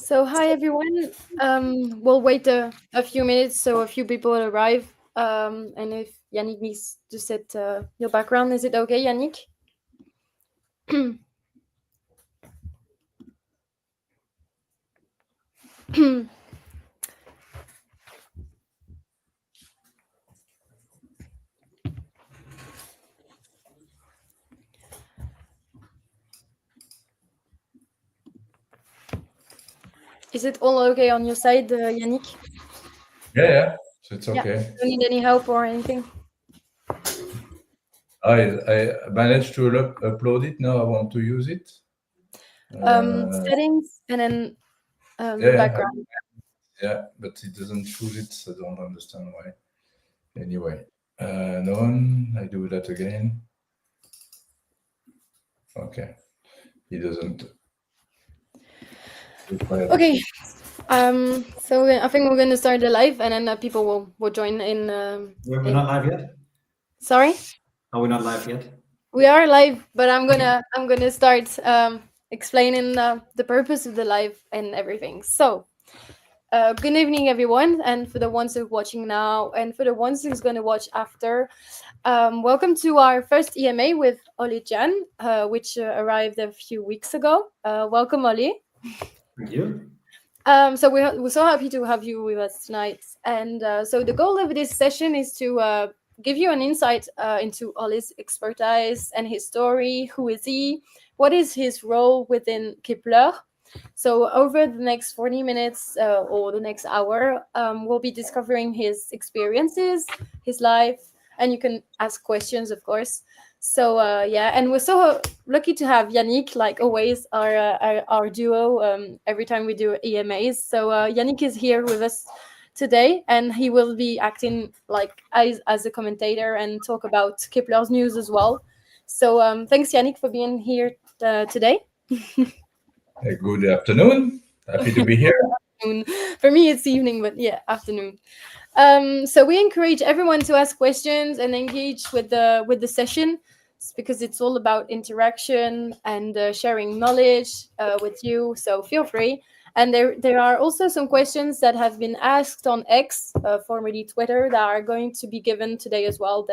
So hi everyone. We'll wait a few minutes so a few people will arrive. And if Yannick needs to set your background, is it okay, Yannick? Is it all okay on your side, Yannick? Yeah. So it's Yeah. okay. Don't need any help or anything. I managed to upload it. Now I want to use it. Settings and then the Yeah, background. but it doesn't choose it. So I don't understand why. Anyway, none. I do that again. Okay, it doesn't. Okay. So I think we're going to start the live, and then people will join in. We're not live yet? Sorry. Are we not live yet? We are live, but I'm gonna start explaining the purpose of the live and everything. So, good evening, everyone, and for the ones who are watching now, and for the ones who's gonna watch after, welcome to our first EMA with Ole Jahn, which arrived a few weeks ago. Welcome, Ole. Thank you. So we're so happy to have you with us tonight. And so the goal of this session is to give you an insight into Ole's expertise and his story. Who is he? What is his role within Kepler? So over the next 40 minutes or the next hour, we'll be discovering his experiences, his life, and you can ask questions, of course. So and we're so lucky to have Yannick, like always, our duo. Every time we do EMAs, so Yannick is here with us today, and he will be acting like as a commentator and talk about Kepler's news as well. So thanks, Yannick, for being here today. Good afternoon. Happy to be here. For me, it's evening, but yeah, afternoon. So we encourage everyone to ask questions and engage with the session. It's because it's all about interaction and sharing knowledge with you. So feel free. And there are also some questions that have been asked on X, formerly Twitter, that are going to be given today as well.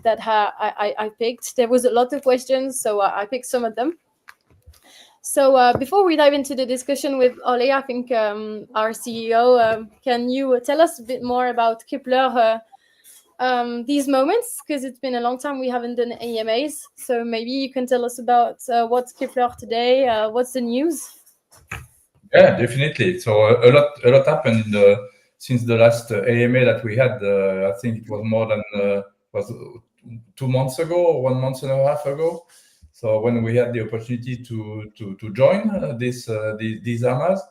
I picked. There was a lot of questions, so I picked some of them. So before we dive into the discussion with Ole, I think our CEO, can you tell us a bit more about Kepler these moments? Because it's been a long time we haven't done EMAs. So maybe you can tell us about what's Kepler today, what's the news? Yeah, definitely. So a lot happened since the last AMA that we had. I think it was more than was 2 months ago or 1 month and a half ago. So when we had the opportunity to join these AMAs,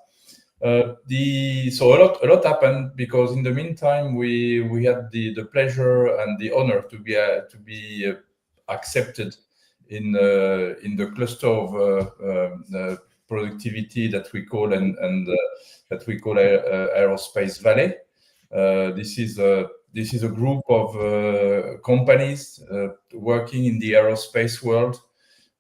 so a lot happened, because in the meantime we had the pleasure and the honor to be accepted in the cluster of productivity that we call Aerospace Valley. This is a group of companies working in the aerospace world,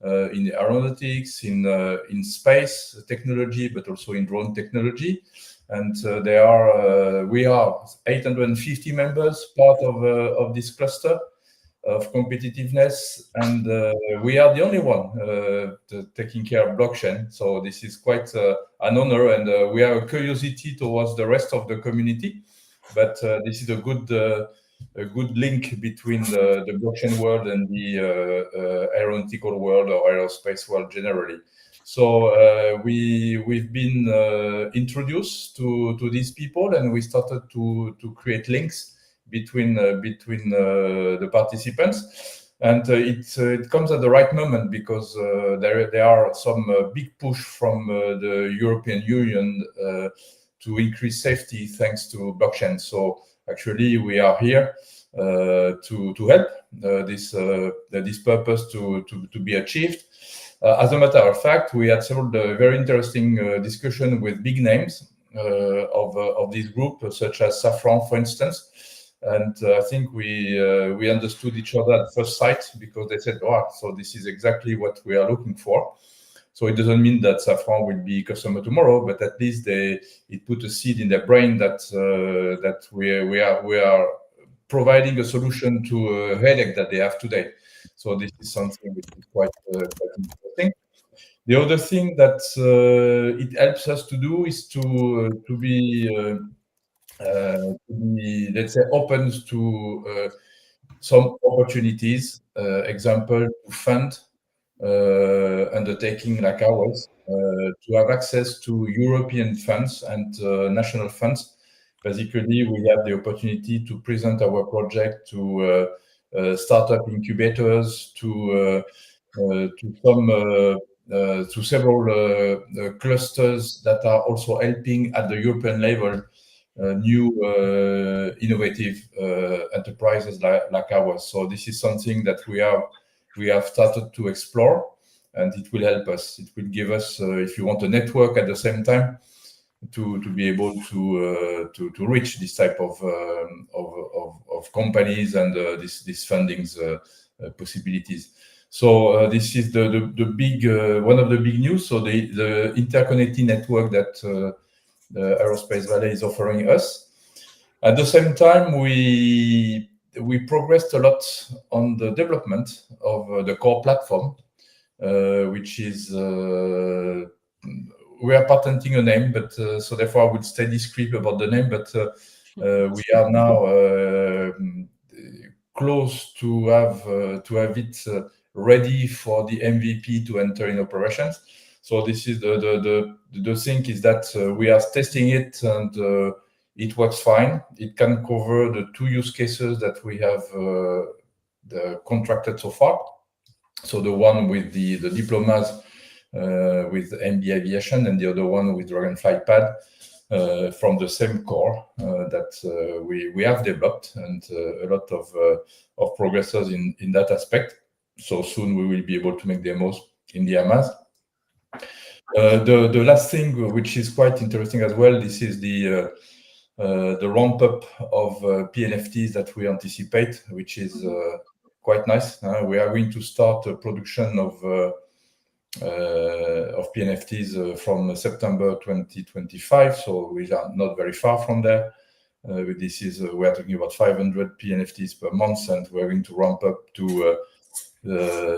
in aeronautics, in space technology, but also in drone technology. And we are 850 members, part of this cluster of competitiveness, and we are the only one taking care of blockchain. So this is quite an honor, and we are a curiosity towards the rest of the community. But this is a good link between the blockchain world and the aeronautical world or aerospace world generally. So we've been introduced to these people, and we started to create links between the participants, and it comes at the right moment, because there are some big push from the European Union to increase safety thanks to blockchain. So actually we are here to help this purpose to be achieved. As a matter of fact, we had several very interesting discussions with big names of this group, such as Safran, for instance. And I think we understood each other at first sight, because they said, "Oh, so this is exactly what we are looking for." So it doesn't mean that Safran will be customer tomorrow, but at least it put a seed in their brain that we are providing a solution to a headache that they have today. So this is something which is quite interesting. The other thing that it helps us to do is to be let's say open to some opportunities. Example, to fund undertaking like ours, to have access to European funds and national funds. Basically, we have the opportunity to present our project to startup incubators, to several clusters that are also helping at the European level new innovative enterprises like ours. So this is something that we have started to explore, and it will help us. It will give us, if you want, a network at the same time to be able to reach this type of companies and these fundings possibilities. So this is the big one of the big news. So the interconnecting network that the Aerospace Valley is offering us. At the same time, we progressed a lot on the development of the core platform, which is we are patenting a name, but so therefore I would stay discreet about the name. But we are now close to have it ready for the MVP to enter in operations. So this is the thing is that we are testing it, and it works fine. It can cover the 2 use cases that we have contracted so far. So the one with the diplomas with MB Aviation, and the other one with Dragonfly Pad from the same core that we have developed, and a lot of progressors in that aspect. So soon we will be able to make demos in the AMAs. The last thing, which is quite interesting as well, this is the ramp up of PNFTs that we anticipate, which is quite nice. We are going to start a production of PNFTs from September 2025, so we are not very far from there. This is we are talking about 500 PNFTs per month, and we're going to ramp up to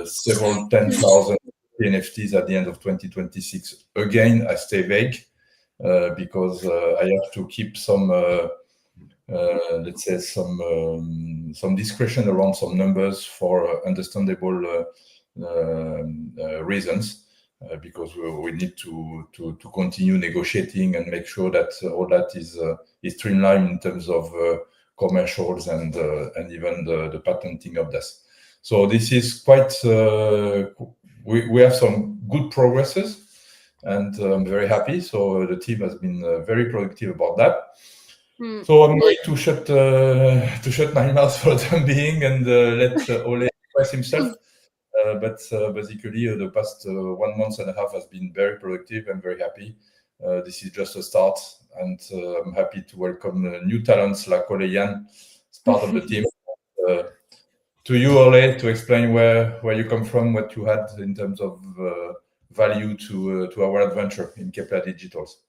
several 10,000 PNFTs at the end of 2026. Again, I stay vague because I have to keep some, let's say, some discretion around some numbers for understandable reasons, because we need to continue negotiating and make sure that all that is streamlined in terms of commercials and even the patenting of this. So this is quite. We have some good progresses, and I'm very happy. So the team has been very productive about that. So I'm going to shut my mouth for the time being and let Ole express himself. But basically, the past 1 month and a half has been very productive. I'm very happy. This is just a start, and I'm happy to welcome new talents like Ole Jahn as part of the team. To you, Ole, to explain where you come from, what you had in terms of value to our adventure in Kepler Digitals.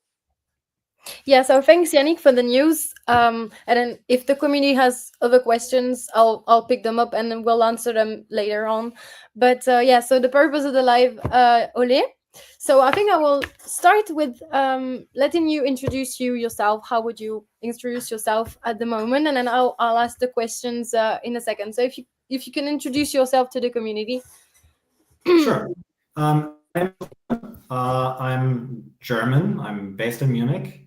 Yeah, so thanks, Yannick, for the news. And then if the community has other questions, I'll pick them up and then we'll answer them later on. But yeah, so the purpose of the live, Ole. So I think I will start with letting you introduce yourself. How would you introduce yourself at the moment? And then I'll ask the questions in a second. So if you can introduce yourself to the community. Sure. I'm German. I'm based in Munich.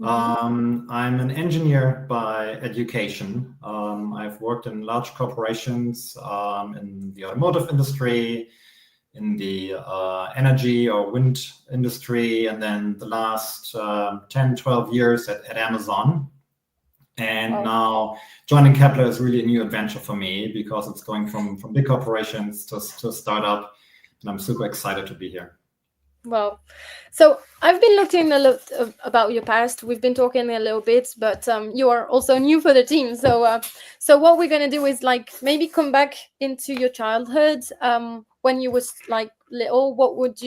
I'm an engineer by education. I've worked in large corporations in the automotive industry, in the energy or wind industry, and then the last 10, 12 years at Amazon. And now joining Kepler is really a new adventure for me, because it's going from big corporations to a startup, and I'm super excited to be here. Well, so I've been looking a lot about your past. We've been talking a little bit, but you are also new for the team. So what we're going to do is like maybe come back into your childhood. when you was like little? What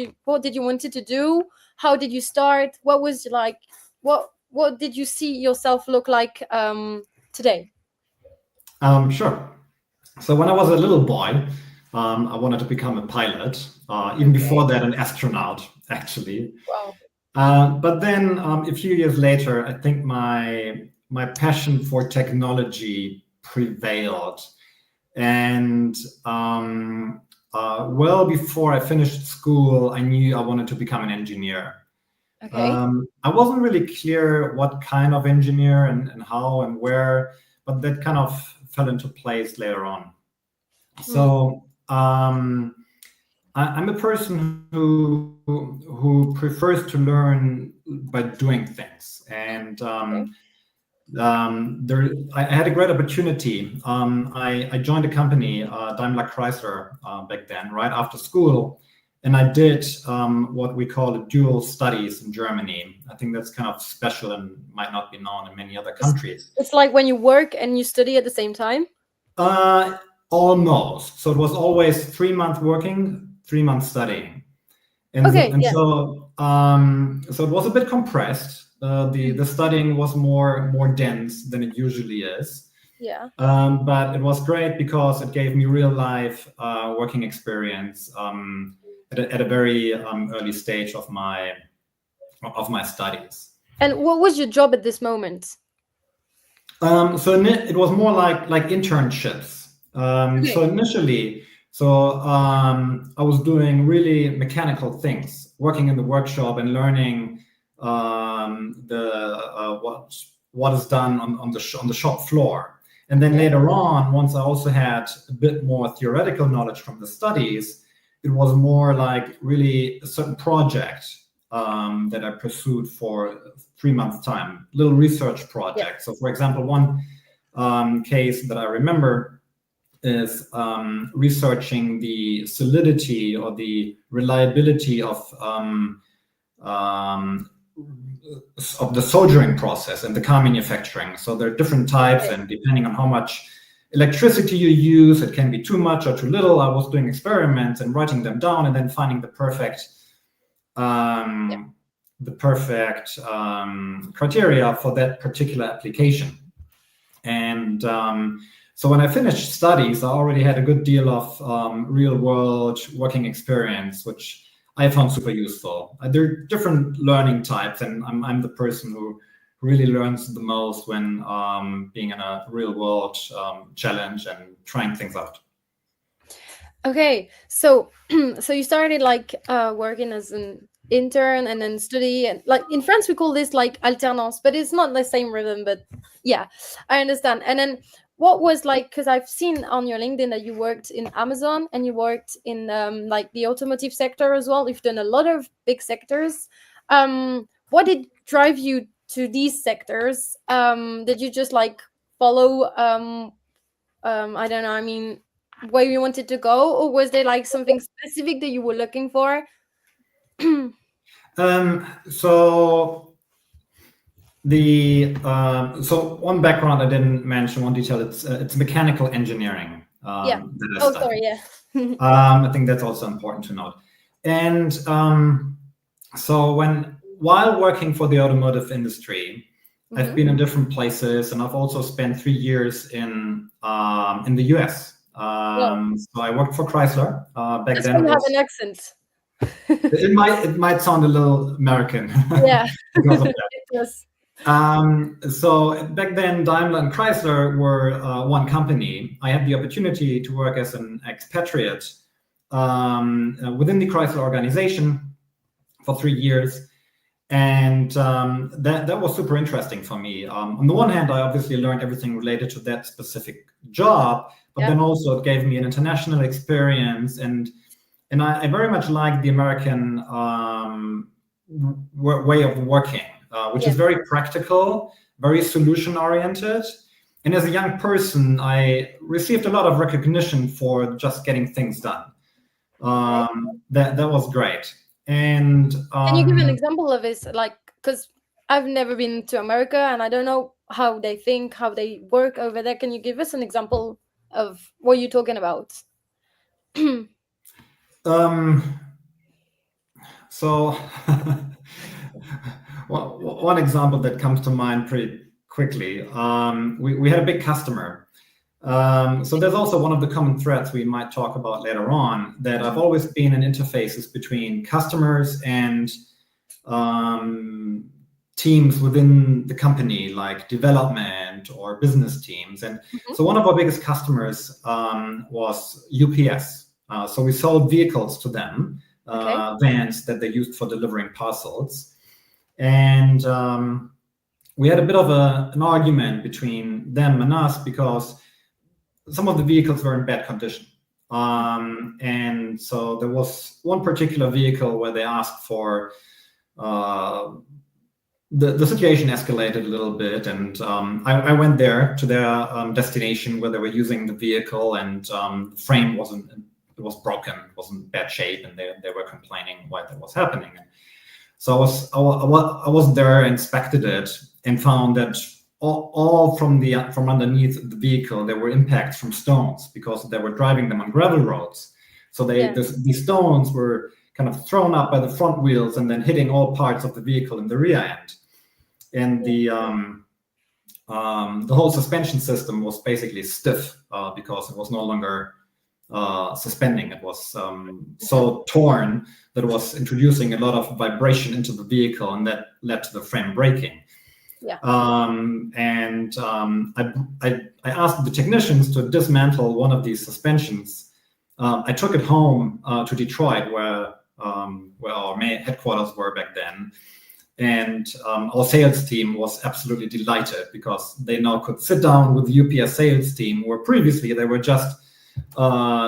did you wanted to do? How did you start? What was like, what did you see yourself look like today? Sure. So when I was a little boy, I wanted to become a pilot. Even before that, an astronaut, actually. Wow. But then a few years later, I think my passion for technology prevailed. And well before I finished school, I knew I wanted to become an engineer. Okay. I wasn't really clear what kind of engineer and how and where, but that kind of fell into place later on. So I'm a person who prefers to learn by doing things, and I had a great opportunity. I joined a company, Daimler Chrysler, back then, right after school, and I did what we call dual studies in Germany. I think that's kind of special and might not be known in many other countries. It's like when you work and you study at the same time? Almost. So it was always 3 months working, 3 months studying. And, so it was a bit compressed. The studying was more dense than it usually is. Yeah. But it was great because it gave me real life working experience at a very early stage of my studies. And what was your job at this moment? So it was more like internships. So initially, I was doing really mechanical things, working in the workshop and learning what is done on the shop floor. And then later on, once I also had a bit more theoretical knowledge from the studies, it was more like really a certain project that I pursued for 3 months' time, little research project. So, for example, one case that I remember is researching the solidity or the reliability of the soldering process and the car manufacturing. So there are different types, and depending on how much electricity you use, it can be too much or too little. I was doing experiments and writing them down and then finding the perfect criteria for that particular application. And so when I finished studies, I already had a good deal of real world working experience, which I found super useful. There are different learning types, and I'm the person who really learns the most when being in a real world challenge and trying things out. Okay, so you started like working as an intern and then study, and like in France we call this like alternance, but it's not the same rhythm. But yeah, I understand. And then what was like, because I've seen on your LinkedIn that you worked in Amazon and you worked in like the automotive sector as well. You've done a lot of big sectors. What did drive you to these sectors? Did you just like follow I don't know, I mean, where you wanted to go, or was there like something specific that you were looking for? So one background I didn't mention, one detail, it's mechanical engineering. Yeah. That I studied. Sorry, yeah. I think that's also important to note. And so while working for the automotive industry, I've been in different places, and I've also spent 3 years in the US. So I worked for Chrysler back then. You have an accent. It might sound a little American. Yeah. Because of that. Yes. So back then, Daimler and Chrysler were one company. I had the opportunity to work as an expatriate within the Chrysler organization for 3 years. And that was super interesting for me. On the one hand, I obviously learned everything related to that specific job, but then also it gave me an international experience. And I very much like the American way of working, which is very practical, very solution-oriented. And as a young person, I received a lot of recognition for just getting things done. That was great. And can you give an example of this? Like, because I've never been to America and I don't know how they think, how they work over there. Can you give us an example of what you're talking about? So one example that comes to mind pretty quickly, we had a big customer. So there's also one of the common threads we might talk about later on, that I've always been in interfaces between customers and teams within the company, like development or business teams. And so one of our biggest customers was UPS. So we sold vehicles to them, vans that they used for delivering parcels. And we had a bit of an argument between them and us because some of the vehicles were in bad condition. And so there was one particular vehicle where they asked for, the situation escalated a little bit, and I went there to their destination where they were using the vehicle, and the frame was broken, it was in bad shape, and they were complaining why that was happening. So I was there, inspected it, and found that all from underneath the vehicle there were impacts from stones, because they were driving them on gravel roads. So these stones were kind of thrown up by the front wheels and then hitting all parts of the vehicle in the rear end. And the whole suspension system was basically stiff because it was no longer suspending. It was so torn that it was introducing a lot of vibration into the vehicle, and that led to the frame breaking. Yeah. I asked the technicians to dismantle one of these suspensions. I took it home to Detroit, where our main headquarters were back then. And our sales team was absolutely delighted, because they now could sit down with the UPS sales team, where previously they were just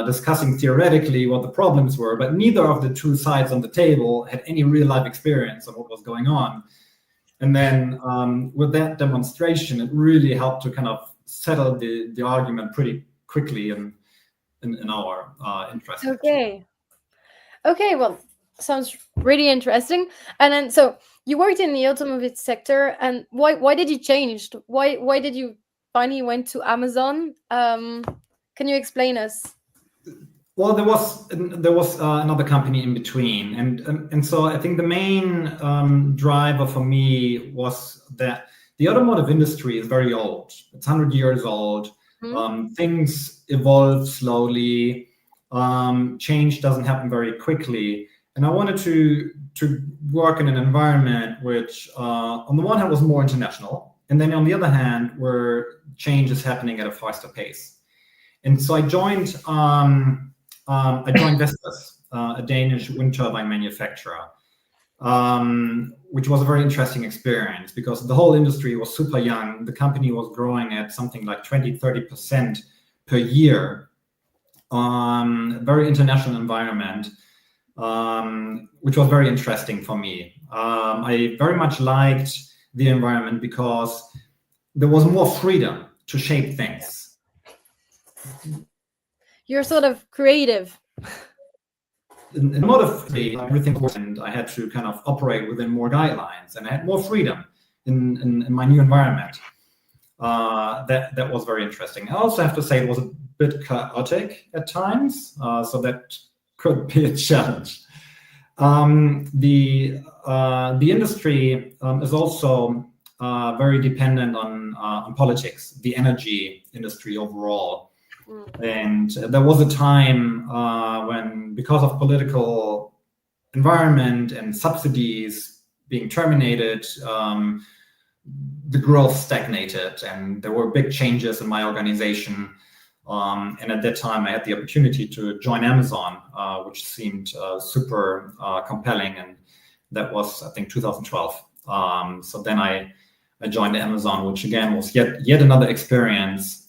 discussing theoretically what the problems were, but neither of the two sides on the table had any real life experience of what was going on. And then with that demonstration, it really helped to kind of settle the argument pretty quickly in our interest. Okay, well, sounds really interesting. And then, so you worked in the automotive sector, and why did you change? Why did you finally went to Amazon? Can you explain us? Well, there was another company in between, and so I think the main driver for me was that the automotive industry is very old. It's 100 years old. Things evolve slowly. Change doesn't happen very quickly, and I wanted to work in an environment which, on the one hand, was more international, and then on the other hand, where change is happening at a faster pace. And so I joined Vestas, a Danish wind turbine manufacturer, which was a very interesting experience, because the whole industry was super young. The company was growing at something like 20-30% per year. Very international environment, which was very interesting for me. I very much liked the environment because there was more freedom to shape things. You're sort of creative. In a lot of everything, and I had to kind of operate within more guidelines, and I had more freedom in my new environment. That was very interesting. I also have to say it was a bit chaotic at times, so that could be a challenge. The industry is also very dependent on politics, the energy industry overall. And there was a time when, because of political environment and subsidies being terminated, the growth stagnated, and there were big changes in my organization. And at that time, I had the opportunity to join Amazon, which seemed super compelling, and that was, I think, 2012. So then I joined Amazon, which again was yet another experience.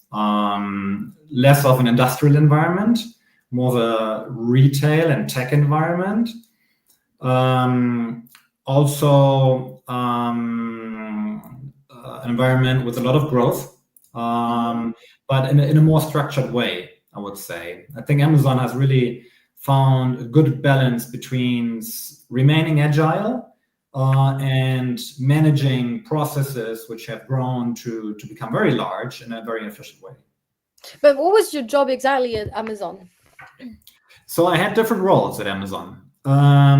Less of an industrial environment, more of a retail and tech environment. Also, an environment with a lot of growth, but in a more structured way, I would say. I think Amazon has really found a good balance between remaining agile and managing processes which have grown to become very large in a very efficient way. But what was your job exactly at Amazon? So I had different roles at Amazon.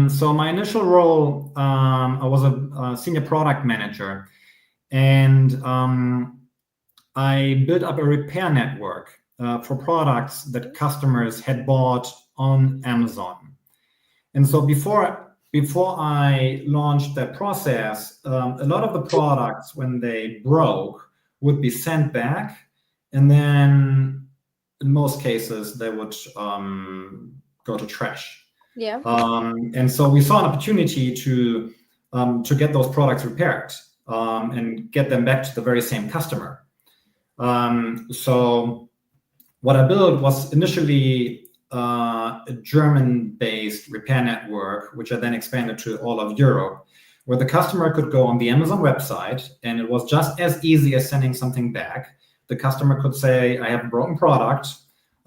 So my initial role, I was a senior product manager, and I built up a repair network for products that customers had bought on Amazon. And so before I launched that process, a lot of the products, when they broke, would be sent back, and then in most cases they would go to trash. Yeah. And so we saw an opportunity to get those products repaired and get them back to the very same customer. So what I built was initially a German-based repair network, which I then expanded to all of Europe, where the customer could go on the Amazon website, and it was just as easy as sending something back. The customer could say, I have a broken product,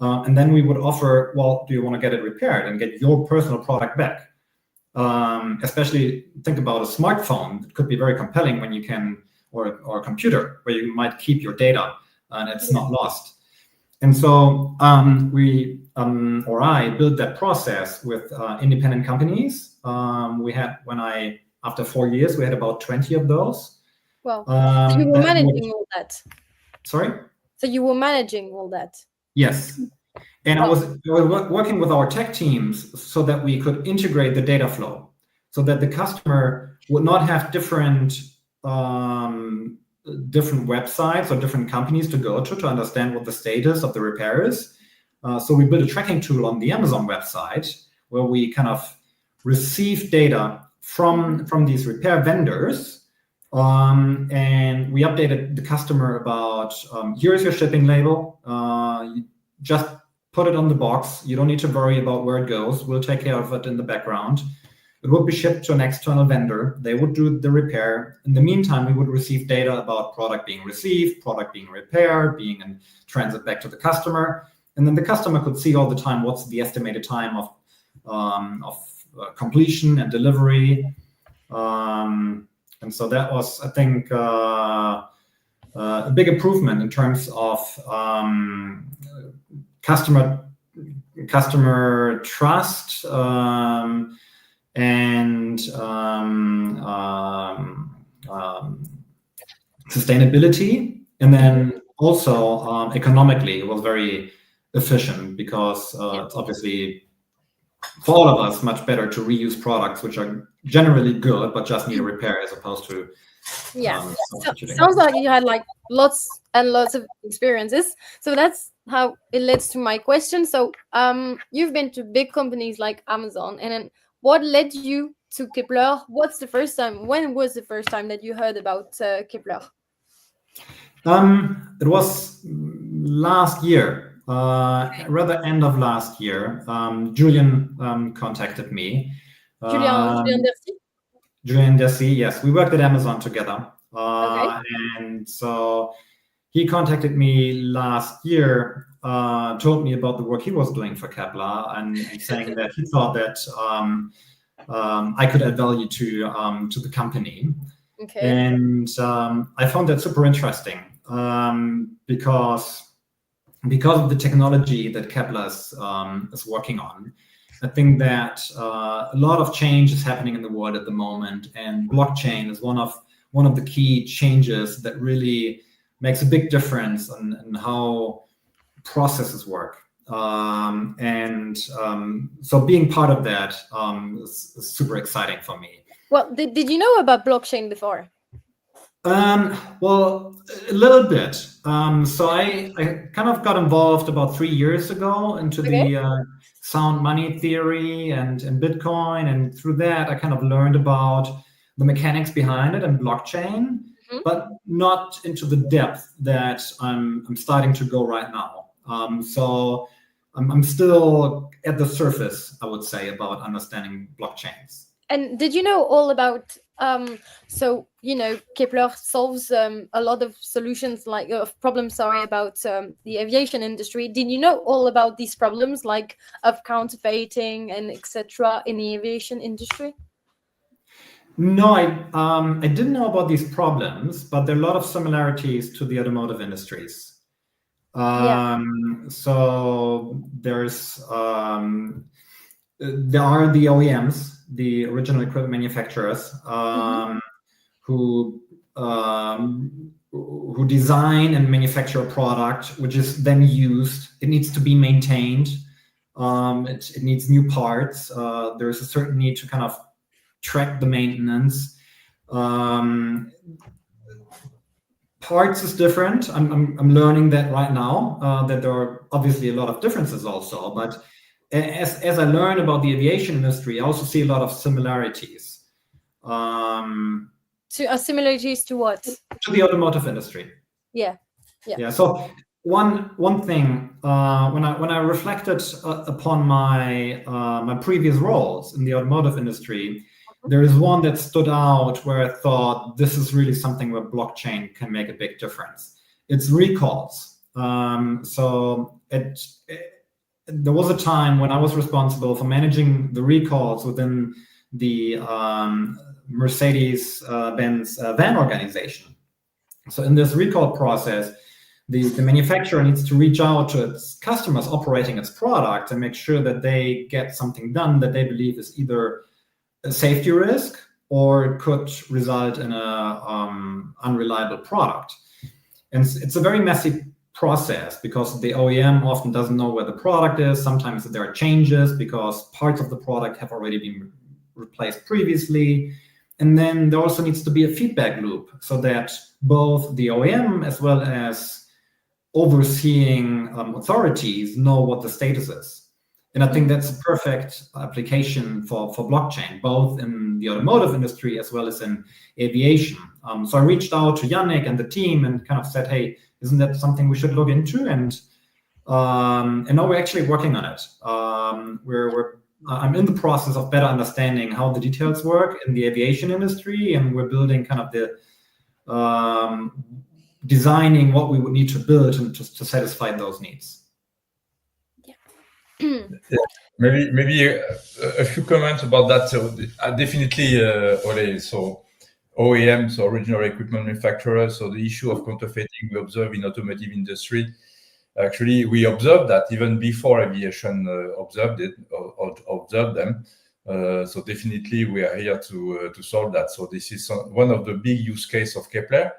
and then we would offer, well, do you want to get it repaired and get your personal product back? Especially think about a smartphone. It could be very compelling when you can, or a computer, where you might keep your data and it's not lost. And so I built that process with independent companies. After 4 years, we had about 20 of those. Well, so you were managing all that. Sorry? So you were managing all that. Yes. And I was working with our tech teams so that we could integrate the data flow, so that the customer would not have different websites or different companies to go to understand what the status of the repair is. So we built a tracking tool on the Amazon website where we kind of receive data from these repair vendors, and we updated the customer about here's your shipping label. You just put it on the box. You don't need to worry about where it goes. We'll take care of it in the background. It would be shipped to an external vendor. They would do the repair. In the meantime, we would receive data about product being received, product being repaired, being in transit back to the customer. And then the customer could see all the time what's the estimated time of completion and delivery. And so that was, I think, a big improvement in terms of customer trust, and sustainability, and then also economically it was very efficient, because it's obviously for all of us much better to reuse products which are generally good but just need a repair, as opposed to sounds like you had like lots and lots of experiences. So that's how it leads to my question. So you've been to big companies like Amazon, and then what led you to Kepler? When was the first time that you heard about Kepler? It was last year, rather end of last year. Julian contacted me. Julian Dercy? Julian Dercy, yes. We worked at Amazon together. Okay. And so he contacted me last year, told me about the work he was doing for Kepler, and saying that he thought that I could add value to the company. Okay. And I found that super interesting, because of the technology that Kepler is working on. I think that a lot of change is happening in the world at the moment, and blockchain is one of the key changes that really makes a big difference in how processes work. So being part of that is super exciting for me. Well, did you know about blockchain before? Well, a little bit. So I kind of got involved about 3 years ago into the sound money theory and Bitcoin, and through that I kind of learned about the mechanics behind it and blockchain, but not into the depth that I'm starting to go right now. So I'm still at the surface, I would say, about understanding blockchains. And did you know all about Kepler solves a lot of solutions, like problems, about the aviation industry. Did you know all about these problems, like of counterfeiting and etc. in the aviation industry? No, I didn't know about these problems, but there are a lot of similarities to the automotive industries. So there are the OEMs, the original equipment manufacturers, who design and manufacture a product which is then used. It needs to be maintained. It needs new parts. There is a certain need to kind of track the maintenance. Parts is different. I'm learning that right now, that there are obviously a lot of differences also. But as I learn about the aviation industry, I also see a lot of similarities. Similarities to what? To the automotive industry. Yeah. So one thing, when I reflected upon my my previous roles in the automotive industry, there is one that stood out where I thought this is really something where blockchain can make a big difference. It's recalls. So there was a time when I was responsible for managing the recalls within the Mercedes-Benz van organization. So in this recall process, the manufacturer needs to reach out to its customers operating its product and make sure that they get something done that they believe is either a safety risk or could result in a unreliable product. And it's a very messy process because the OEM often doesn't know where the product is. Sometimes there are changes because parts of the product have already been replaced previously. And then there also needs to be a feedback loop so that both the OEM as well as overseeing authorities know what the status is. And I think that's a perfect application for blockchain, both in the automotive industry as well as in aviation. So I reached out to Yannick and the team and kind of said, hey, isn't that something we should look into? And now we're actually working on it. I'm in the process of better understanding how the details work in the aviation industry, and we're building kind of the designing what we would need to build to satisfy those needs. Maybe a few comments about that. So definitely, Ole. So OEM, so original equipment manufacturers. So the issue of counterfeiting we observe in automotive industry. Actually, we observed that even before aviation observed them. So definitely, we are here to solve that. So this is one of the big use case of Kepler,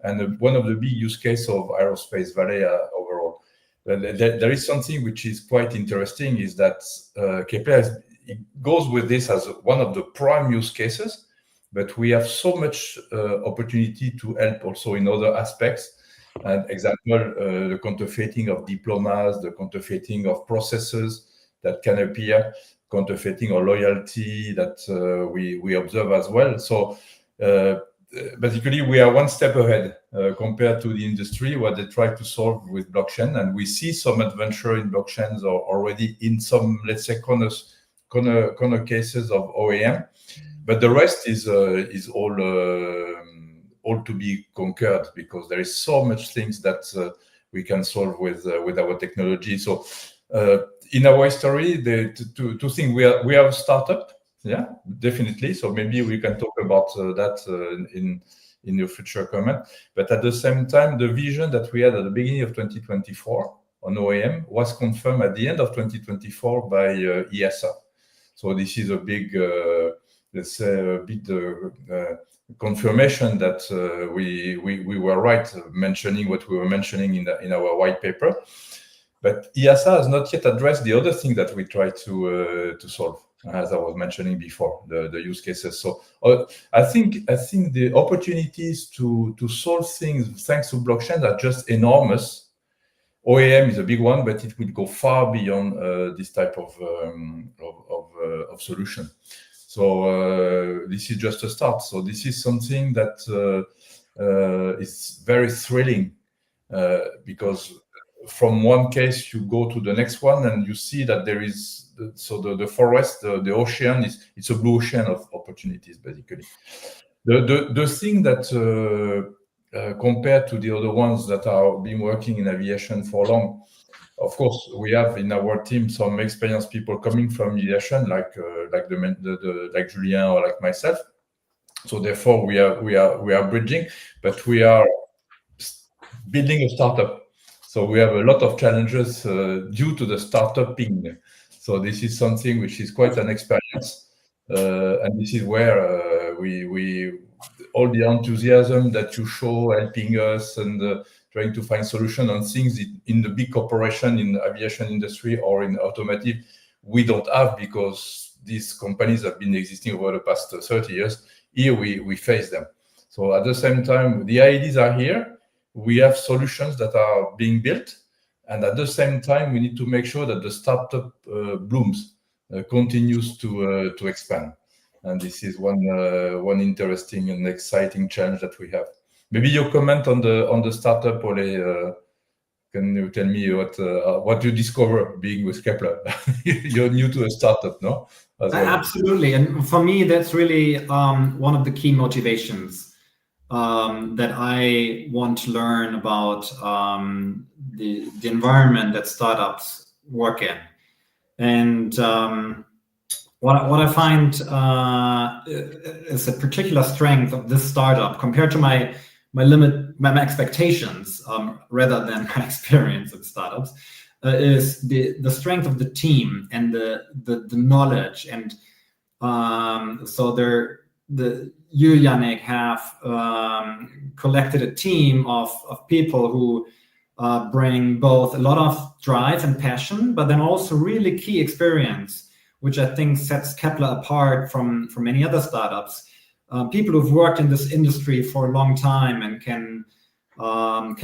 and one of the big use case of Aerospace Valley overall. There is something which is quite interesting, is that Kepler it goes with this as one of the prime use cases, but we have so much opportunity to help also in other aspects. And example, the counterfeiting of diplomas, the counterfeiting of processes that can appear, counterfeiting or loyalty that we observe as well. So basically, we are one step ahead compared to the industry, what they try to solve with blockchain. And we see some adventure in blockchains already in some, let's say, corner cases of OEM. But the rest is all to be conquered, because there is so much things that we can solve with our technology. So in our history, the two things, we are a startup, yeah, definitely. So maybe we can talk about that in your future comment. But at the same time, the vision that we had at the beginning of 2024 on OEM was confirmed at the end of 2024 by ESA. So this is a big, let's say, a bit confirmation that we were right mentioning what we were mentioning in our white paper. But ESA has not yet addressed the other thing that we try to solve, as I was mentioning before, the use cases. So I think the opportunities to solve things thanks to blockchain are just enormous. OEM is a big one, but it will go far beyond this type of solution. So this is just a start. So this is something that is very thrilling, because from one case you go to the next one and you see that there is the forest, the ocean it's a blue ocean of opportunities basically. The thing that compared to the other ones that are been working in aviation for long, of course, we have in our team some experienced people coming from aviation, like Julien or like myself. So therefore, we are bridging, but we are building a startup. So we have a lot of challenges due to the startup-ing. So this is something which is quite an experience. And this is where we all the enthusiasm that you show helping us and trying to find solutions on things in the big corporation, in the aviation industry or in automotive, we don't have, because these companies have been existing over the past 30 years. Here we face them. So at the same time, the ideas are here. We have solutions that are being built. And at the same time, we need to make sure that the startup blooms, continues to expand. And this is one interesting and exciting challenge that we have. Maybe your comment on the startup, Ole. Can you tell me what you discover being with Kepler? You're new to a startup, no? As well. Absolutely, and for me, that's really one of the key motivations that I want to learn about the environment that startups work in. And what I find is a particular strength of this startup compared to my expectations, rather than my experience at startups, is the strength of the team and the knowledge. And so you, Yannick, have collected a team of people who bring both a lot of drive and passion, but then also really key experience, which I think sets Kepler apart from many other startups. People who've worked in this industry for a long time and can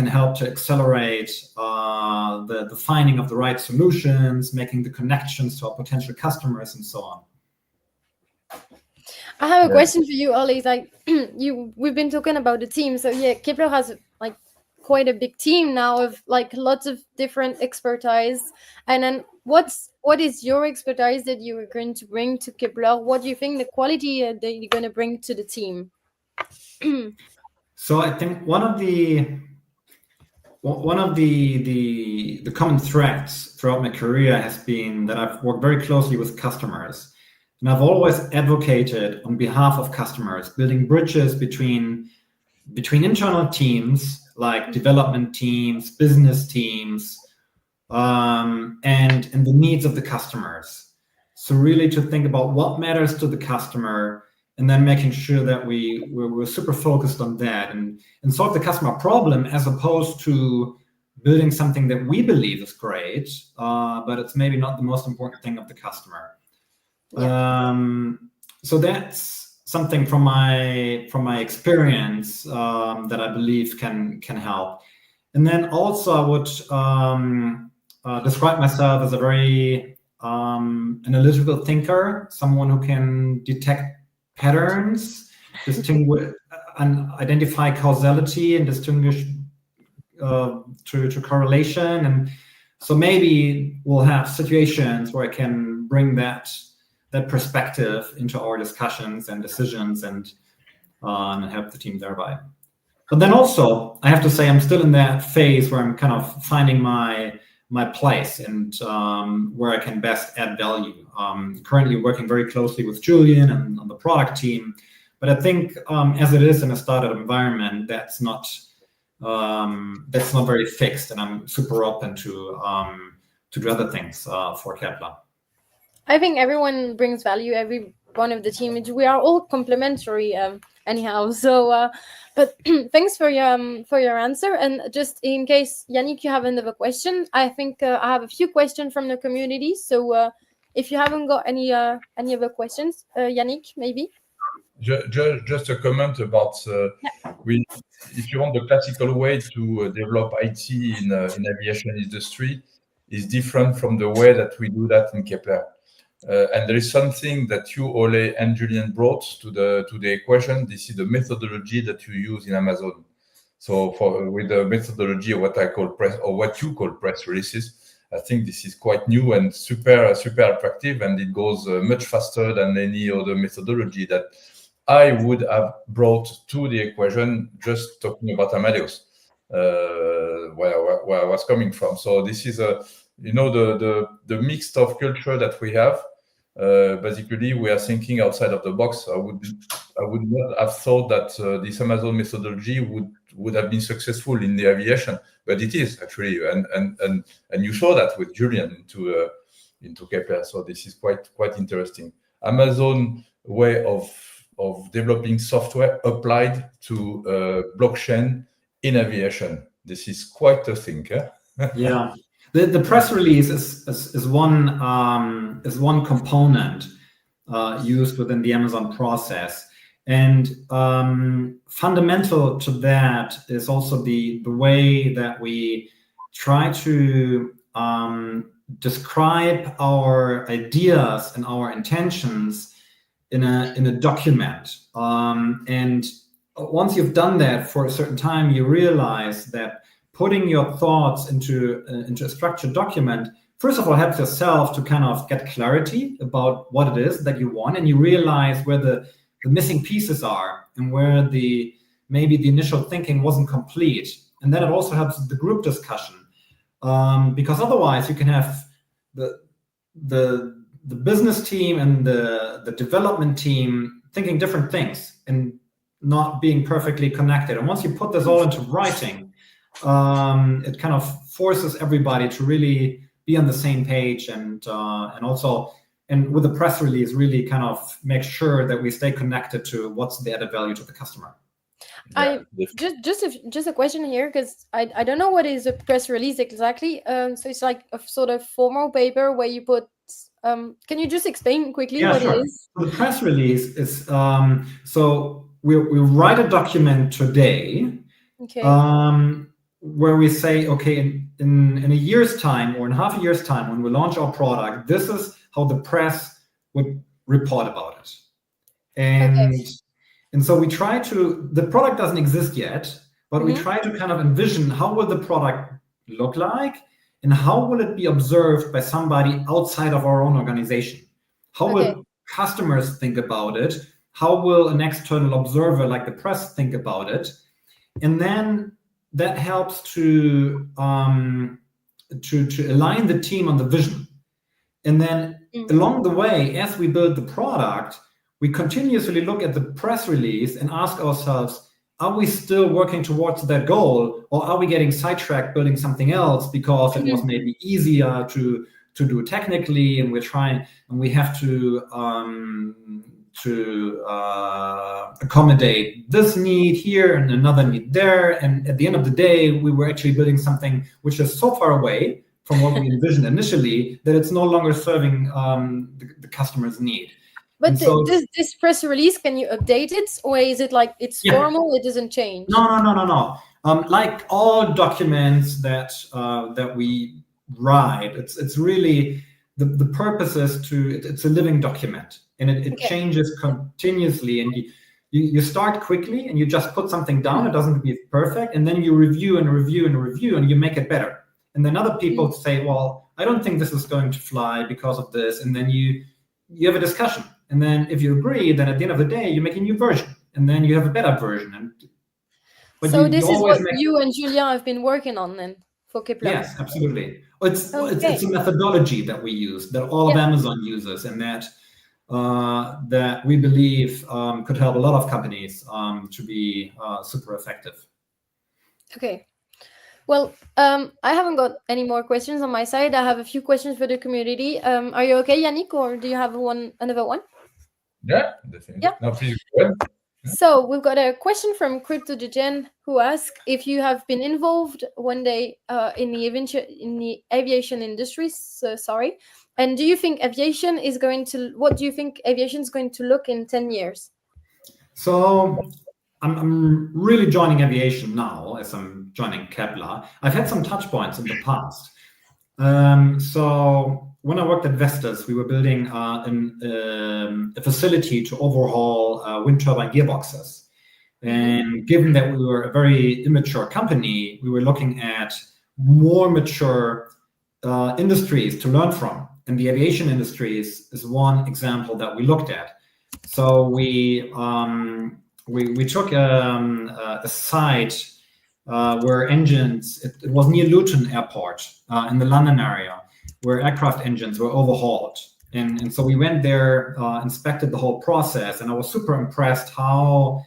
help to accelerate the finding of the right solutions, making the connections to our potential customers, and so on. I have a question for you, Ole. Like we've been talking about the team, so yeah, Kepler has like quite a big team now of like lots of different expertise. And then what is your expertise that you are going to bring to Kepler? What do you think the quality that you're going to bring to the team? So I think one of the common threads throughout my career has been that I've worked very closely with customers. And I've always advocated on behalf of customers, building bridges between internal teams like development teams, business teams, and the needs of the customers. So really to think about what matters to the customer, and then making sure that we're super focused on that and solve the customer problem, as opposed to building something that we believe is great, but it's maybe not the most important thing of the customer. Yeah. So that's something from my experience that I believe can help. And then also I would describe myself as a very analytical thinker, someone who can detect patterns, distinguish and identify causality and distinguish to correlation. And so maybe we'll have situations where I can bring that perspective into our discussions and decisions and help the team thereby. But then also, I have to say, I'm still in that phase where I'm kind of finding my place and where I can best add value. Currently working very closely with Julian and on the product team, but I think as it is in a startup environment, that's not very fixed, and I'm super open to do other things for Kepler. I think everyone brings value. Every one of the team. We are all complementary, anyhow. So, but thanks for your answer. And just in case Yannick, you have another question, I think I have a few questions from the community. So, if you haven't got any other questions, Yannick, maybe. Just a comment about if you want the classical way to develop IT in aviation industry is different from the way that we do that in Kepler. And there is something that you, Ole, and Julian brought to the equation. This is the methodology that you use in Amazon. So with the methodology of what I call press, or what you call press releases, I think this is quite new and super attractive, and it goes much faster than any other methodology that I would have brought to the equation just talking about Amadeus, where I was coming from. So this is the mix of culture that we have. basically we are thinking outside of the box. I would not have thought that this Amazon methodology would have been successful in the aviation, but it is actually, and you show that with Julian into Kepler. So this is quite interesting. Amazon way of developing software applied to blockchain in aviation. This is quite a thing. Yeah, the press release is one component used within the Amazon process, and fundamental to that is also the way that we try to describe our ideas and our intentions in a document. And once you've done that for a certain time, you realize that putting your thoughts into a structured document, first of all, helps yourself to kind of get clarity about what it is that you want, and you realize where the missing pieces are and where maybe the initial thinking wasn't complete. And then it also helps the group discussion, because otherwise you can have the business team and the development team thinking different things and not being perfectly connected. And once you put this all into writing, it kind of forces everybody to really be on the same page, and with the press release really kind of make sure that we stay connected to what's the added value to the customer. Just a question here, because I don't know what is a press release exactly. So it's like a sort of formal paper where you put. Can you just explain quickly what it is? The press release is so we write a document today, where we say, okay, in a year's time or in half a year's time, when we launch our product, this is how the press would report about it. And so we try to, the product doesn't exist yet, but we try to kind of envision how will the product look like and how will it be observed by somebody outside of our own organization? How will customers think about it? How will an external observer like the press think about it? And then that helps to align the team on the vision. And then along the way, as we build the product, we continuously look at the press release and ask ourselves, are we still working towards that goal, or are we getting sidetracked building something else because it was maybe easier to do technically, and we're trying, and we have to accommodate this need here and another need there, and at the end of the day, we were actually building something which is so far away from what we envisioned initially that it's no longer serving the customer's need. But this press release, can you update it, or is it like it's formal? It doesn't change. No. Like all documents that we write, it's really the purpose is it's a living document, and it changes continuously. And you start quickly, and you just put something down. It doesn't be perfect, and then you review and review and review, and you make it better. And then other people say, well, I don't think this is going to fly because of this, and then you have a discussion. And then if you agree, then at the end of the day, you make a new version, and then you have a better version. So this is what you and Julien have been working on then for Kepler? Yes, absolutely. It's a methodology that we use, that all of Amazon uses, and that we believe could help a lot of companies to be super effective. Okay. Well, I haven't got any more questions on my side. I have a few questions for the community. Are you okay, Yannick, or do you have another one? Yeah, definitely. Yeah. No, please go ahead. So we've got a question from Crypto2Gen, who asks if you have been involved one day in the aviation industry. So sorry. And do you think aviation is what do you think aviation is going to look in 10 years? So I'm really joining aviation now as I'm joining Kepler. I've had some touch points in the past. So when I worked at Vestas, we were building a facility to overhaul wind turbine gearboxes. And given that we were a very immature company, we were looking at more mature industries to learn from. And the aviation industry is one example that we looked at. So we took a site where engines, it was near Luton Airport in the London area, where aircraft engines were overhauled. And so we went there, inspected the whole process, and I was super impressed how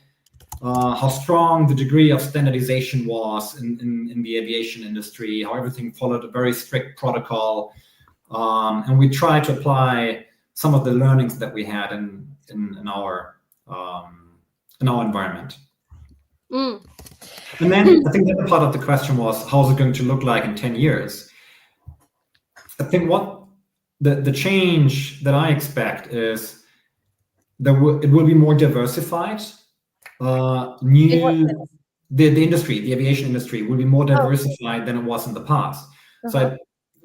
strong the degree of standardization was in the aviation industry, how everything followed a very strict protocol. And we tried to apply some of the learnings that we had in our environment. And then I think the other part of the question was, how's it going to look like in 10 years? I think what the change that I expect is it will be more diversified. The aviation industry will be more diversified than it was in the past.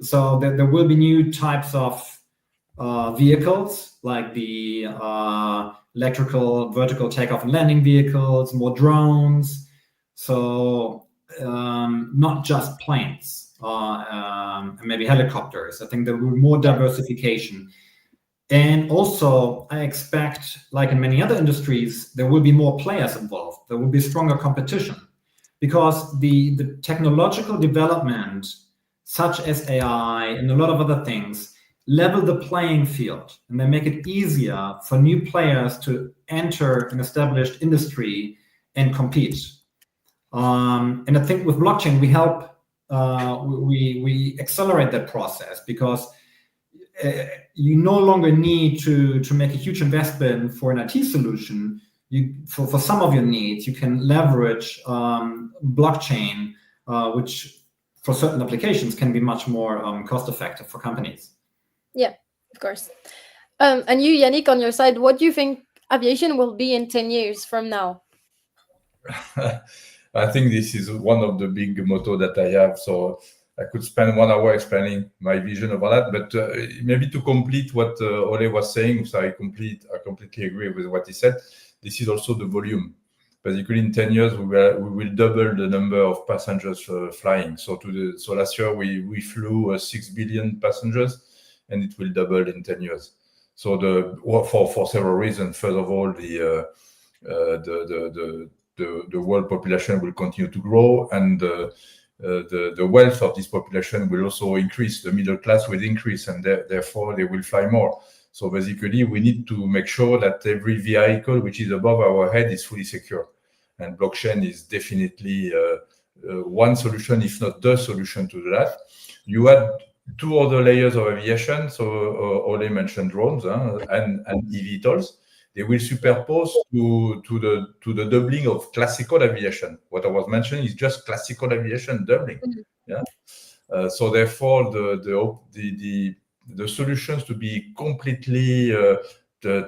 So there will be new types of vehicles, like the electrical vertical takeoff and landing vehicles, more drones. So not just planes and maybe helicopters. I think there will be more diversification. And also, I expect, like in many other industries, there will be more players involved. There will be stronger competition, because the technological development, such as AI and a lot of other things, level the playing field, and they make it easier for new players to enter an established industry and compete. And I think with blockchain, we help, we accelerate that process, because you no longer need to make a huge investment for an IT solution. For some of your needs, you can leverage blockchain, which for certain applications can be much more cost effective for companies. Yeah, of course. And you, Yannick, on your side, what do you think aviation will be in 10 years from now? I think this is one of the big motto that I have. So I could spend 1 hour explaining my vision about that, but maybe to complete what Ole was saying, so I completely agree with what he said. This is also the volume. Basically, in 10 years, we will double the number of passengers flying. So last year we flew 6 billion passengers, and it will double in 10 years. So for several reasons. First of all, the world population will continue to grow, and the wealth of this population will also increase. The middle class will increase, and therefore they will fly more. So basically, we need to make sure that every vehicle which is above our head is fully secure. And blockchain is definitely one solution, if not the solution to that. You add 2 other layers of aviation. So Ole mentioned drones and eVTOLs. They will superpose to the doubling of classical aviation. What I was mentioning is just classical aviation doubling. Yeah. So therefore, the solutions to be completely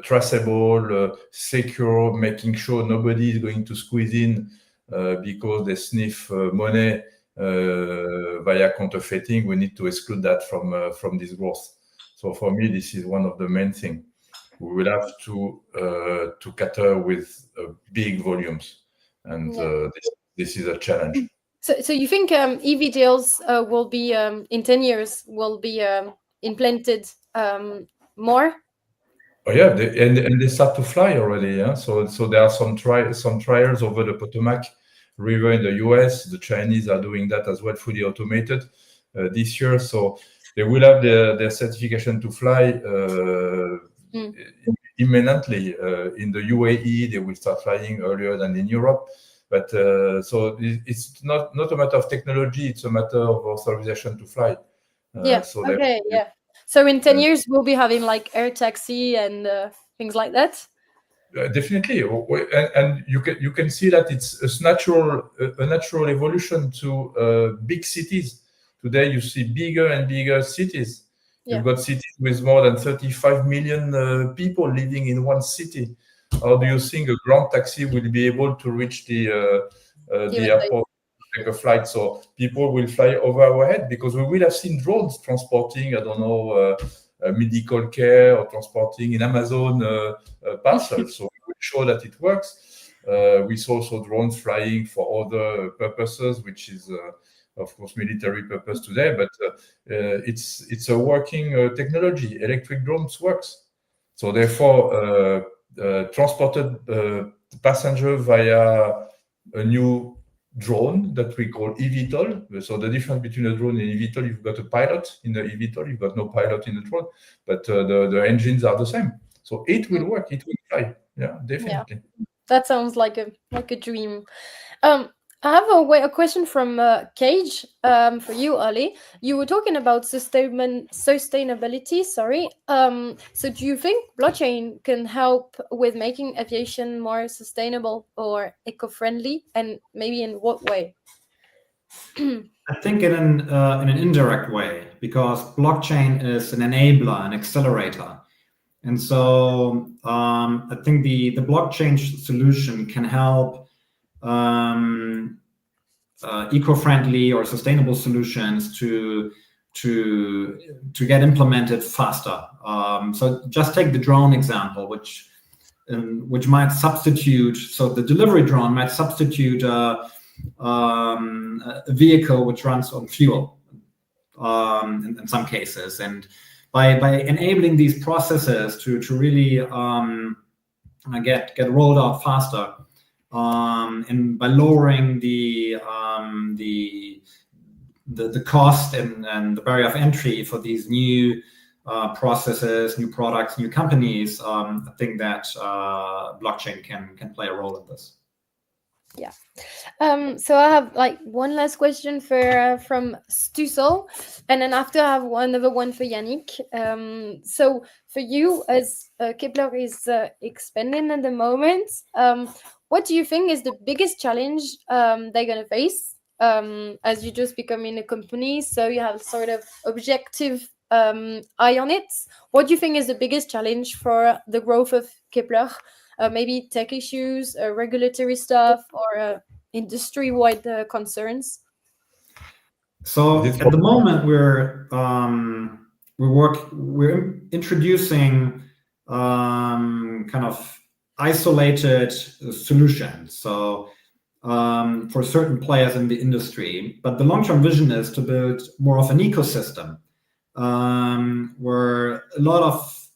traceable, secure, making sure nobody is going to squeeze in because they sniff money via counterfeiting. We need to exclude that from this growth. So for me, this is one of the main things. We will have to cater with big volumes, and this is a challenge. So you think eVTOLs will be in 10 years will be implanted more? Oh yeah, and they start to fly already. Yeah, so there are some trials over the Potomac River in the US. The Chinese are doing that as well, fully automated this year. So they will have their certification to fly imminently. In the UAE, they will start flying earlier than in Europe. But so it's not a matter of technology; it's a matter of authorization to fly. So in 10 years, we'll be having like air taxi and things like that. Definitely, and you can see that it's a natural evolution to big cities. Today, you see bigger and bigger cities. You've got cities with more than 35 million people living in one city. How do you think a ground taxi will be able to reach the airport to take a flight? So people will fly over our head, because we will have seen drones transporting, medical care, or transporting in Amazon parcels. So we will show that it works. We saw also drones flying for other purposes, which is of course military purpose today, but it's a working technology. Electric drones works. So therefore, transported passenger via a new drone that we call eVTOL. So the difference between a drone and eVTOL, you've got a pilot in the eVTOL, you've got no pilot in the drone, but the engines are the same. So it will work, it will fly. Yeah, definitely. Yeah. That sounds like a dream. I have a question from Cage for you, Ali. You were talking about sustainability. Sorry. So do you think blockchain can help with making aviation more sustainable or eco-friendly, and maybe in what way? I think in an indirect way, because blockchain is an enabler, an accelerator. And so I think the blockchain solution can help eco-friendly or sustainable solutions to get implemented faster. So just take the drone example, which might substitute. So the delivery drone might substitute a vehicle which runs on fuel in some cases, and by enabling these processes to really get rolled out faster, and by lowering the cost and the barrier of entry for these new processes, new products, new companies, I think that blockchain can play a role in this. Yeah. So I have like one last question from Stusel, and then after I have another one for Yannick. So for you, as Kepler is expanding at the moment, what do you think is the biggest challenge they're gonna face as you just becoming a company? So you have sort of objective eye on it. What do you think is the biggest challenge for the growth of Kepler? Maybe tech issues, regulatory stuff, or industry-wide concerns? So at the moment, we're introducing kind of isolated solutions. So for certain players in the industry, but the long-term vision is to build more of an ecosystem where a lot of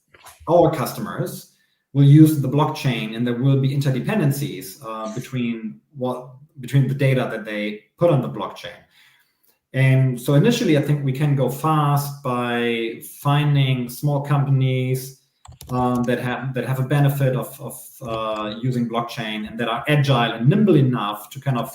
our customers will use the blockchain, and there will be interdependencies between the data that they put on the blockchain. And so initially, I think we can go fast by finding small companies that have a benefit of using blockchain and that are agile and nimble enough to kind of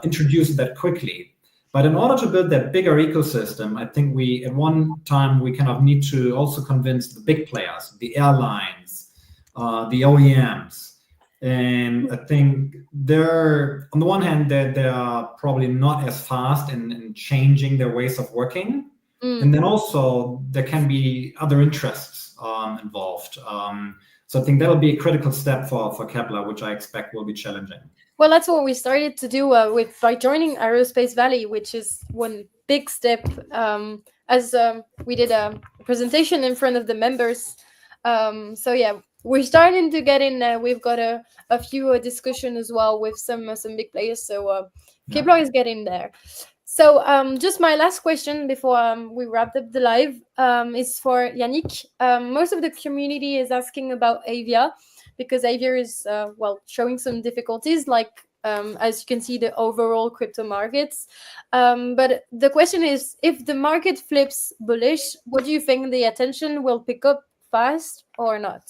introduce that quickly. But in order to build that bigger ecosystem, I think at one time we kind of need to also convince the big players, the airlines, the OEMs. And I think on the one hand, they are probably not as fast in changing their ways of working. And then also there can be other interests involved. So I think that'll be a critical step for Kepler, which I expect will be challenging. Well, that's what we started to do by joining Aerospace Valley, which is one big step. As we did a presentation in front of the members. So yeah, we're starting to get in there. We've got a few discussion as well with some big players. So Kepler is getting there. So just my last question before we wrap up the live is for Yannick. Most of the community is asking about Avia, because Avia is showing some difficulties, like as you can see, the overall crypto markets. But the question is, if the market flips bullish, what do you think the attention will pick up fast or not?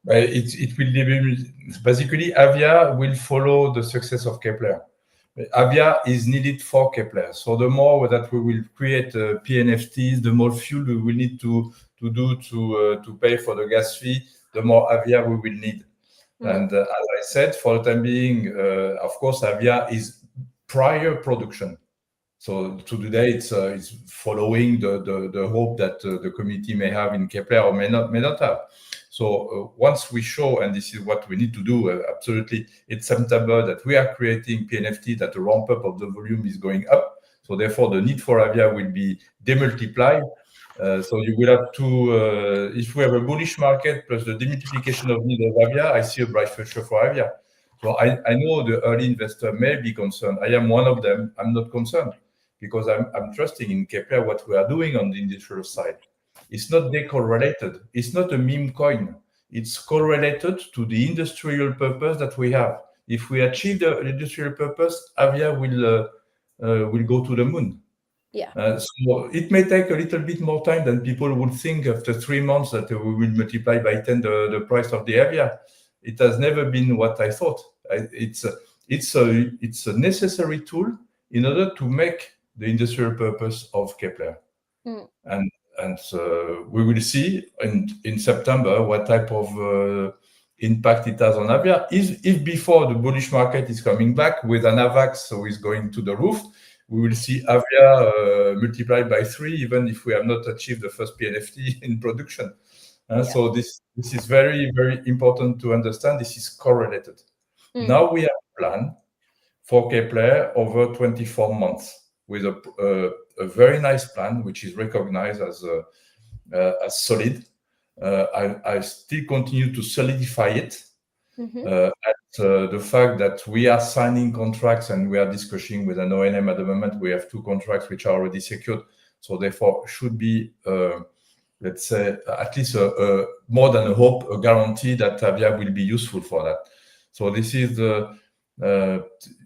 It will basically Avia will follow the success of Kepler. Avia is needed for Kepler. So the more that we will create PNFTs, the more fuel we will need to do to pay for the gas fee, the more Avia we will need. And as I said, for the time being, of course, Avia is prior production. So today it's following the hope that the community may have in Kepler or may not have. So once we show, and this is what we need to do, absolutely, in September, that we are creating PNFT, that the ramp up of the volume is going up. So therefore, the need for Avia will be demultiplied. So you will have to, if we have a bullish market plus the demultiplication of need of Avia, I see a bright future for Avia. So I know the early investor may be concerned. I am one of them. I'm not concerned because I'm trusting in Kepler what we are doing on the industrial side. It's not decorrelated. It's not a meme coin. It's correlated to the industrial purpose that we have. if we achieve the industrial purpose, Avia will go to the moon. Yeah. So it may take a little bit more time than people would think after 3 months that we will multiply by 10 the price of the Avia. It has never been what I thought. It's a necessary tool in order to make the industrial purpose of Kepler. And we will see in September what type of impact it has on Avia. If before the bullish market is coming back with an AVAX who is going to the roof, we will see Avia multiplied by 3, even if we have not achieved the first PNFT in production. So this is very, very important to understand. This is correlated. Now we have a plan for Kepler over 24 months with a very nice plan, which is recognized as solid. I still continue to solidify it. The fact that we are signing contracts and we are discussing with an O&M at the moment, we have 2 contracts which are already secured. So therefore should be, let's say, at least more than a hope, a guarantee that Avia will be useful for that. So this is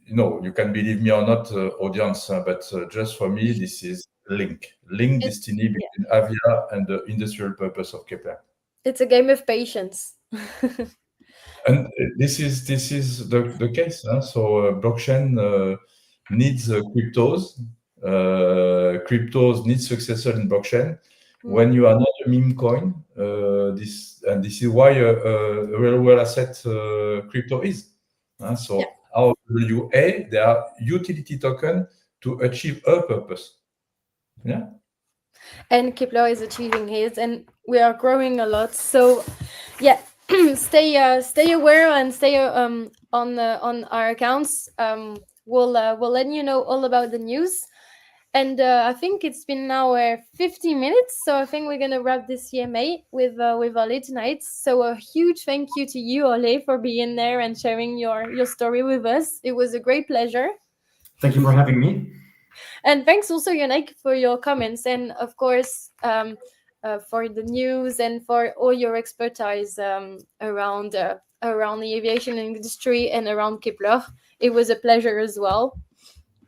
you can believe me or not, audience, but just for me, this is link destiny between Avia and the industrial purpose of Kepler. It's a game of patience. And this is the case. So blockchain needs cryptos. Cryptos need successor in blockchain. When you are not a meme coin, this is why a real world asset crypto is. So RWA, they are utility token to achieve a purpose. Yeah. And Kepler is achieving his, and we are growing a lot. So stay aware and stay on our accounts. We'll let you know all about the news. And I think it's been now 50 minutes, so I think we're gonna wrap this CMA with Ole tonight. So a huge thank you to you, Ole, for being there and sharing your story with us. It was a great pleasure. Thank you for having me. And thanks also, Yannick, for your comments, and of course for the news and for all your expertise around the aviation industry and around Kepler. It was a pleasure as well.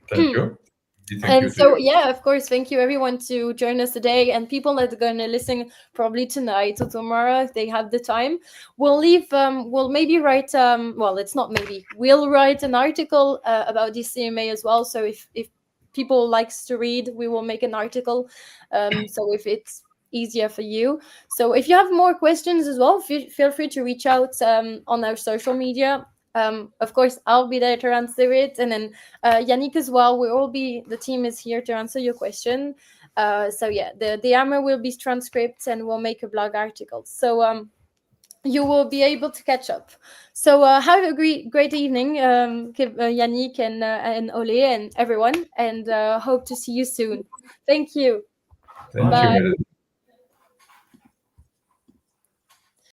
Thank you. And so, of course, thank you everyone to join us today, and people that are going to listen probably tonight or tomorrow if they have the time. We'll maybe write, it's not maybe, we'll write an article about the CMA as well. So if people likes to read, we will make an article. So if it's easier for you. So if you have more questions as well, feel free to reach out on our social media. Of course, I'll be there to answer it, and then Yannick as well. The team is here to answer your question. The AMA will be transcripts, and we'll make a blog article. So you will be able to catch up. So have a great evening, Yannick and Ole and everyone, and hope to see you soon. Thank you. Thank you, Melodie.